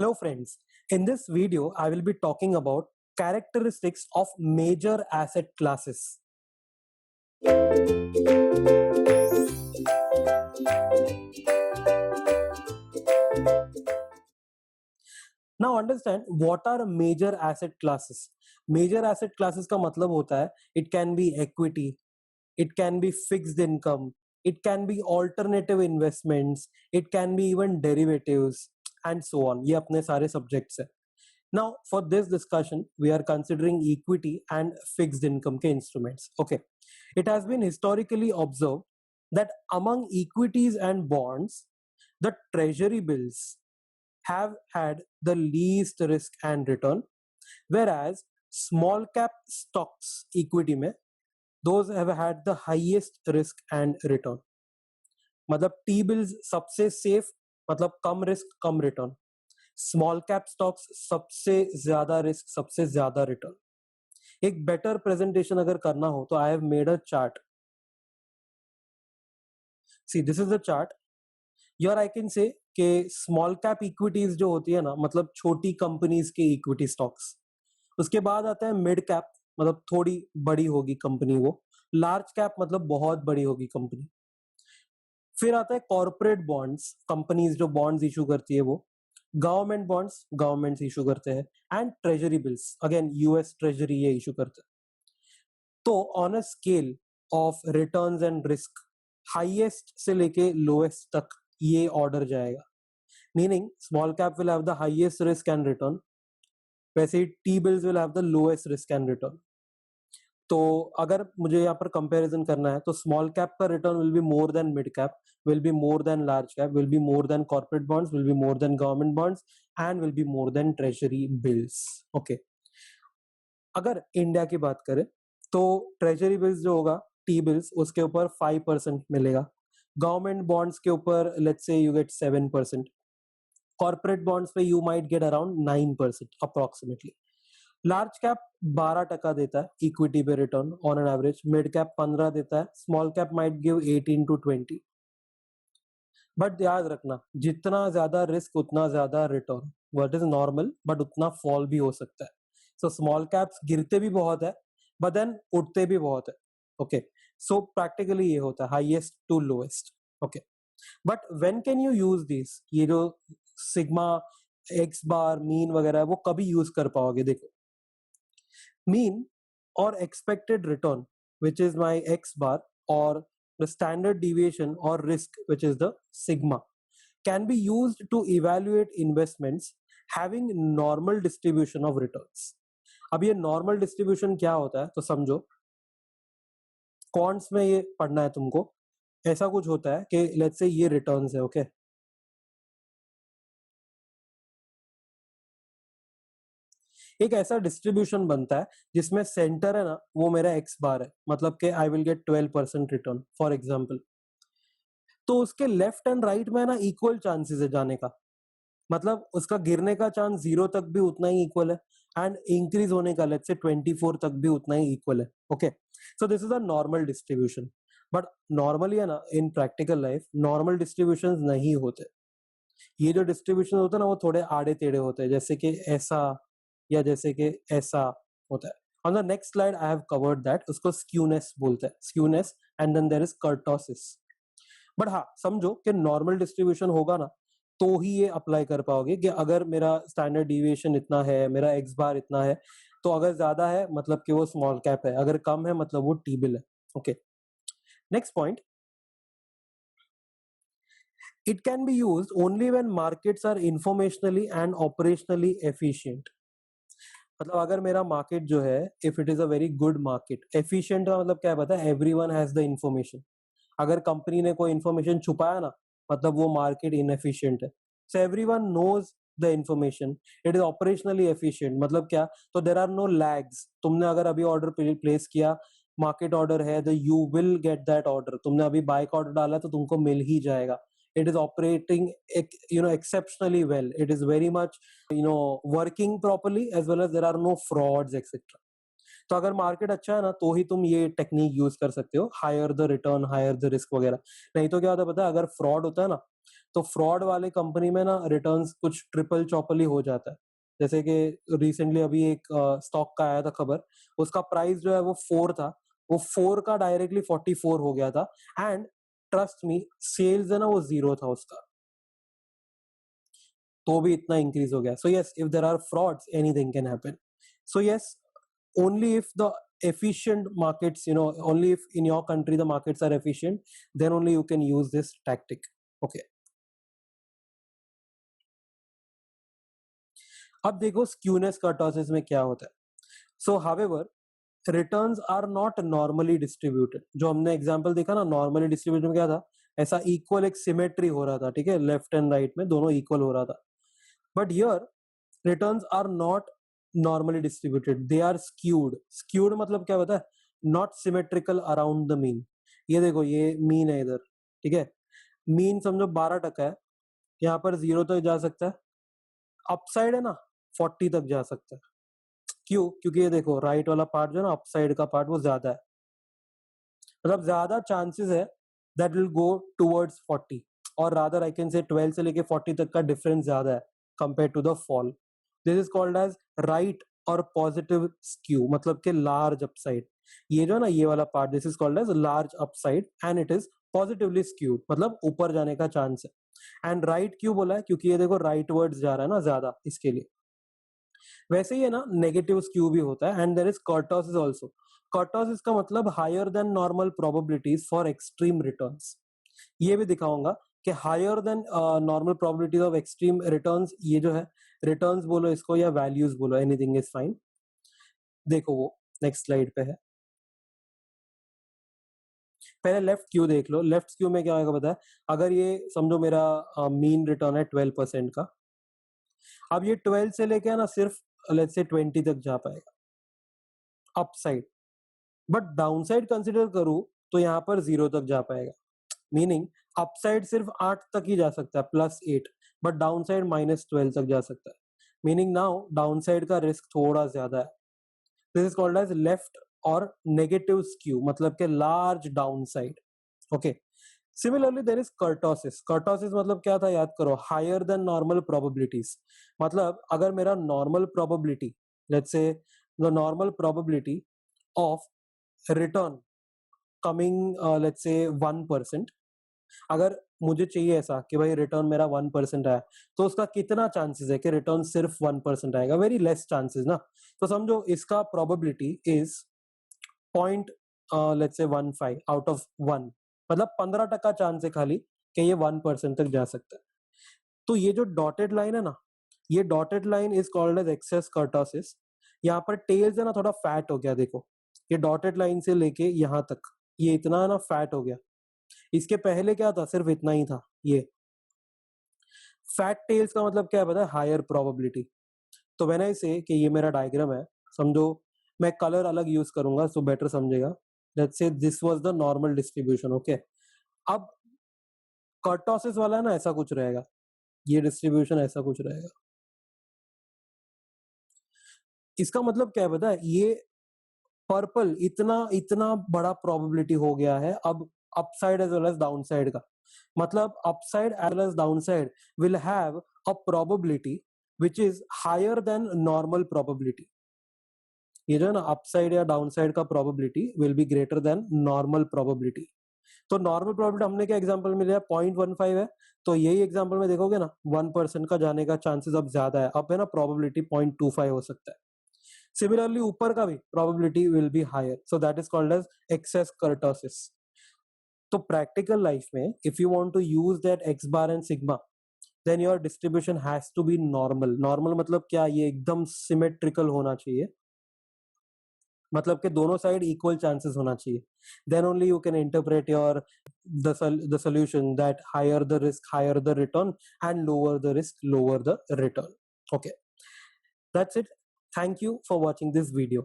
Hello friends, in this video I will be talking about characteristics of major asset classes. Now understand what are major asset classes. Major asset classes का मतलब होता है it can be equity, it can be fixed income, it can be alternative investments, it can be even derivatives and so on. ये अपने सारे subjects हैं. Now, for this discussion, we are considering equity and fixed income ke instruments. Okay. It has been historically observed that among equities and bonds, the treasury bills have had the least risk and return, whereas small cap stocks equity mein, those have had the highest risk and return. मतलब T bills सबसे safe, मतलब कम risk कम return. Small cap stocks सबसे ज्यादा risk सबसे ज्यादा return. एक better presentation अगर करना हो तो I have made a chart. See this is the chart. Your I can say कि स्मॉल कैप इक्विटीज जो होती है ना, मतलब छोटी कंपनीज के इक्विटी स्टॉक्स. उसके बाद आता है मिड कैप, मतलब थोड़ी बड़ी होगी कंपनी वो. लार्ज कैप मतलब बहुत बड़ी होगी कंपनी. फिर आता है कॉर्पोरेट बॉन्ड्स, कंपनीज जो बॉन्ड्स इशू करती है वो. गवर्नमेंट बॉन्ड्स गवर्नमेंट्स इशू करते हैं. And treasury bills, again US treasury ये इशू करते हैं. तो on a scale of returns and risk, highest से लेके लोएस्ट तक ये ऑर्डर जाएगा. Meaning small cap will have the highest risk and return, वैसे ही T bills will have the lowest risk and return. तो अगर मुझे यहाँ पर कंपैरिजन करना है तो स्मॉल कैप का return will be more than mid cap, will be more than large cap, will be more than corporate bonds, will be more than government bonds, and will be more than treasury bills. Okay. अगर India की बात करें तो treasury bills जो होगा T bills, उसके ऊपर 5% मिलेगा. गवर्नमेंट बॉन्ड्स के ऊपर let's say you get 7%. Corporate bonds पे you might get around 9% approximately. Large cap 12% देता है इक्विटी पे return on an average. Mid cap 15 देता है. Small cap might give 18 to 20. But याद रखना, जितना ज्यादा रिस्क उतना ज्यादा return. What is normal, but उतना फॉल भी हो सकता है. सो स्मॉल कैप्स गिरते भी बहुत है बट देन उठते भी बहुत है. ओके, सो प्रैक्टिकली ये होता है highest to lowest. Okay, but when can you use this? ये जो सिग्मा, एक्स बार, मीन वगैरह है, वो कभी यूज कर पाओगे? देखो, मीन और expected return which is my X bar, और the standard deviation or risk, which is the sigma, can be used to evaluate investments having normal distribution of returns. अब ये normal distribution क्या होता है तो समझो, कॉन्ट्स में ये पढ़ना है तुमको. ऐसा कुछ होता है कि लेट्स से ये रिटर्न्स है. ओके, एक ऐसा डिस्ट्रीब्यूशन बनता है जिसमें सेंटर है ना, वो मेरा एक्स बार है, मतलब कि I will get 12% return for example. तो उसके लेफ्ट एंड राइट में ना इक्वल चांसेस है जाने का, मतलब उसका गिरने का चांस 0 तक भी उतना ही इक्वल है, एंड इंक्रीज होने का लेट्स से 24 तक भी उतना ही इक्वल है. Okay, so this is a normal distribution. But normally है ना, इन प्रैक्टिकल लाइफ नॉर्मल डिस्ट्रीब्यूशन नहीं होते. ये जो डिस्ट्रीब्यूशन होता है ना, वो थोड़े आड़े टेढ़े होते हैं, जैसे कि ऐसा या जैसे कि ऐसा होता है. On the next slide I have covered that. उसको स्क्यूनेस बोलते हैं, skewness, and then there is kurtosis. But हाँ, समझो कि नॉर्मल डिस्ट्रीब्यूशन होगा ना तो ही ये अप्लाई कर पाओगे कि अगर मेरा स्टैंडर्ड डिविएशन इतना है, मेरा एक्स बार इतना है, तो अगर ज्यादा है मतलब कि वो स्मॉल कैप है, अगर कम है मतलब वो टी बिल है. Okay, next point. It can be used only when markets are informationally and operationally efficient. मतलब अगर मेरा मार्केट जो है, if it is a very good market, efficient का मतलब क्या है पता है? Everyone has the information. अगर कंपनी ने कोई इंफॉर्मेशन छुपाया ना, मतलब वो मार्केट इनएफिशिएंट है. So everyone knows the information. It is operationally efficient. मतलब क्या? तो देयर आर नो लैग्स. तुमने अगर अभी ऑर्डर प्लेस किया, मार्केट ऑर्डर है, तो you will get that order. तुमने अभी बाय का ऑर्डर डाला तो तुमको मिल ही जाएगा. It is operating exceptionally well. It is very much working properly, as well as there are no frauds etc. तो अगर मार्केट अच्छा है ना तो ही तुम ये टेक्निक यूज कर सकते हो, higher the return higher the risk वगैरह. नहीं तो क्या होता है पता है? अगर फ्रॉड होता है ना तो फ्रॉड वाले कंपनी में ना रिटर्न्स कुछ ट्रिपल चौपल ही हो जाता है। जैसे कि रिसेंटली अभी एक स्टॉक का आया था खबर, उसका प्राइस जो है वो 4 था, वो 4 का डायरेक्टली 44 हो गया था, एंड ट्रस्ट मी सेल्स है ना वो 0 था उसका, तो भी इतना इंक्रीज हो गया। So yes, if there are frauds anything can happen. So yes, only if the efficient markets, only if in your country the markets are efficient, then only you can use this tactic. Okay. अब देखो skewness kurtosis में क्या होता है। So however, returns are not normally distributed। जो हमने example देखा ना, normally distributed में क्या था, ऐसा इक्वल एक सिमेट्री हो रहा था, ठीक है, लेफ्ट एंड राइट में दोनों इक्वल हो रहा था। But here returns are not normally distributed, they are skewed। skewed मतलब क्या होता है, not symmetrical around the mean। ये देखो, ये मीन है इधर, ठीक है, मीन समझो 12% है, यहाँ पर 0 तक जा सकता है, अपसाइड है ना 40 तक जा सकता है। क्यों? क्योंकि ये देखो राइट वाला पार्ट जो है ना, अपसाइड का पार्ट वो ज्यादा है, मतलब ज्यादा चांसेस है दैट विल गो टुवर्ड्स 40, और रादर आई कैन से 12 से लेके 40 तक का डिफरेंस ज्यादा है compare to the fall. This is called as right और पॉजिटिव स्क्यू, मतलब के लार्ज अपसाइड। ये जो है ना, ये वाला part, this is called as large upside and it is positively skewed, मतलब ऊपर जाने का चांस है। एंड राइट क्यों बोला है? क्योंकि ये देखो राइट वर्ड्स जा रहा है ना ज्यादा, इसके लिए। वैसे ही है ना, नेगेटिव स्क्यू भी होता है, and there is kurtosis also. Kurtosis का मतलब higher than normal probabilities for extreme returns. ये भी दिखाऊंगा कि higher than normal probabilities of extreme returns, ये जो है रिटर्न्स बोलो इसको या वैल्यूज बोलो, एनीथिंग इज फाइन। देखो वो नेक्स्ट स्लाइड पे है। पहले लेफ्ट क्यू देख लो। लेफ्ट क्यू में क्या होगा पता है? अगर ये समझो मेरा मीन रिटर्न है 12% का, अब ये 12 से लेके ना सिर्फ लेट्स से 20 तक जा पाएगा अपसाइड, बट डाउनसाइड कंसिडर करूं तो यहाँ पर 0 तक जा पाएगा। मीनिंग अपसाइड सिर्फ 8 तक ही जा सकता है, +8, बट डाउनसाइड -12 तक जा सकता है। मीनिंग नाउ डाउनसाइड का रिस्क थोड़ा ज्यादा है। This is called as left और नेगेटिव स्क्यू, मतलब के large downside. Okay. Similarly there is kurtosis. Kurtosis मतलब क्या था, याद करो, हायर देन नॉर्मल प्रोबेबिलिटीज। मतलब अगर मेरा normal probability, let's say the normal probability of return coming let's say 1%, अगर मुझे चाहिए ऐसा कि भाई रिटर्न मेरा 1% आया, तो उसका कितना चांसेस है कि रिटर्न सिर्फ 1% आएगा? वेरी लेस चांसेस ना। तो समझो इसका probability is point let's say 15 out of 1, मतलब 15% चांस है खाली कि ये 1% तक जा सकता है। तो ये जो डॉटेड लाइन है ना, ये dotted line is called as excess kurtosis. यहाँ पर टेल्स है ना थोड़ा फैट हो गया, देखो ये डॉटेड लाइन से लेके यहाँ तक ये इतना ना फैट हो गया। इसके पहले क्या था, सिर्फ इतना ही था। ये फैट टेल्स का मतलब क्या है पता है? Higher probability. तो व्हेन आई से कि ये मेरा डायग्राम है, समझो मैं कलर अलग यूज करूंगा सो बेटर समझेगा। Let's say this was the normal distribution. Okay, अब कर्टोसिस वाला है ना, ऐसा कुछ रहेगा, ये डिस्ट्रीब्यूशन ऐसा कुछ रहेगा। इसका मतलब क्या है पता है? ये पर्पल इतना इतना बड़ा प्रोबेबिलिटी हो गया है अब upside as well as downside का। मतलब upside as well as downside will have a probability which is higher than normal probability. ये जो है ना, अपसाइड या डाउनसाइड का probability will be greater than normal probability. तो नॉर्मल प्रोबेबिलिटी हमने क्या एग्जांपल में लिया, 0.15 है, तो यही एग्जांपल में देखोगे ना 1% का जाने का चांसेस अब ज्यादा है, अब है ना प्रोबेबिलिटी 0.25 हो सकता है। सिमिलरली ऊपर का भी probability will be higher, so that is called as excess kurtosis. तो प्रैक्टिकल लाइफ में if you want to use that X bar and sigma, then your distribution has to be normal. Normal मतलब क्या, ये एकदम symmetrical होना चाहिए, मतलब कि दोनों साइड इक्वल चांसेस होना चाहिए। Then only you can interpret your the solution that higher the risk higher the return and lower the risk lower the return. Okay, that's it. Thank you for watching this video.